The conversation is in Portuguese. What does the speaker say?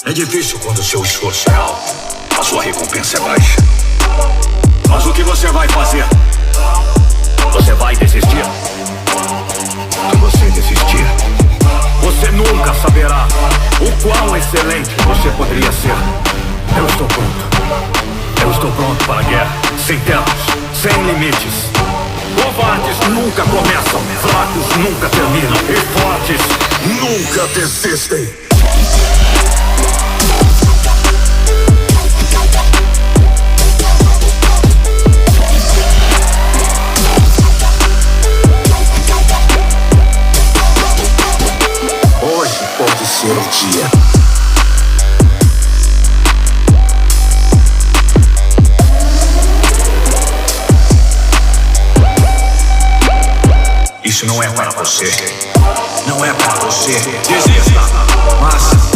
É difícil quando o seu esforço é alto, a sua recompensa é baixa. Mas o que você vai fazer? Você vai desistir? Se você desistir, você nunca saberá o quão excelente você poderia ser. Eu estou pronto. Eu estou pronto para a guerra, sem tetos, sem limites. Covardes nunca começam, fracos nunca terminam, e fortes nunca desistem. Hoje pode ser o dia. Isso não é para você. Não é para você. Desista. Mas